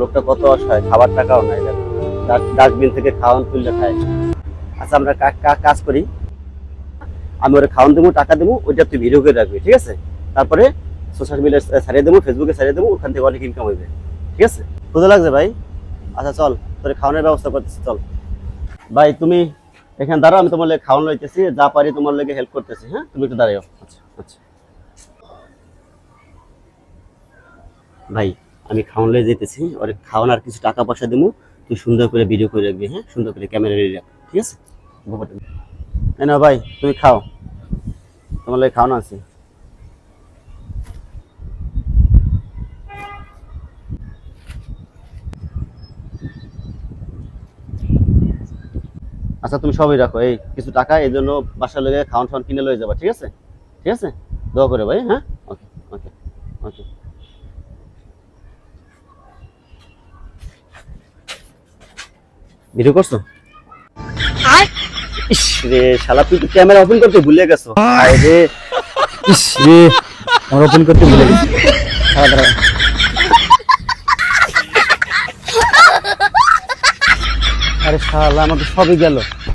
লোকটা কত অসহায়, খাবার টাকাও নাই, ডাস্টবিন থেকে খাওয়ান তুললে খায়। আচ্ছা আমরা কাজ করি, আমি ওরা খাওয়ান দেবো, টাকা দেবো, ওইটা তুই ভিডিও করে রাখবি, ঠিক আছে? তারপরে সোশ্যাল মিডিয়ায় ছাড়িয়ে দেবো, ফেসবুকে ছাড়িয়ে দেবো, ওখান থেকে অনেক ইনকাম হইবে, ঠিক আছে? বুঝতে লাগছে ভাই? আচ্ছা চল, তোর খাওয়ানোর ব্যবস্থা করতেছি, চল। ভাই তুমি এখানে দাঁড়াও, আমি তোমার লেগে খাওয়ানো লইতেছি, যা পারি তোমার লেগে হেল্প করতেছি। হ্যাঁ, তুমি একটু দাঁড়াও। আচ্ছা আচ্ছা ভাই, আমি খাওয়ানো লয়ে যেতেছি, ওর খাওয়ানোর কিছু টাকা পয়সা দেবো, তুই সুন্দর করে ভিডিও করে রাখবি। হ্যাঁ, সুন্দর করে ক্যামেরা রেডি রাখ, ঠিক আছে? না ভাই, তুমি খাও, তোমার লেগে খাওয়ানো আছে। আচ্ছা তুমি সবই রাখো, এই কিছু টাকা এই জন্য বাসার লেগে খাওয়ান খাওয়ান কিনে লয়ে যাবা, ঠিক আছে? ঠিক আছে, দোয়া করে ভাই। হ্যাঁ, ওকে ওকে ওকে। ভিডিও করছো? ইস রে শালা, তুই তো ক্যামেরা ওপেন করতে ভুলে গেছো। আয় রে, ইস রে, আমার ওপেন করতে ভুলে গেছি। দাঁড়া দাঁড়া। আরে শালা, আমার তো সবই গেল।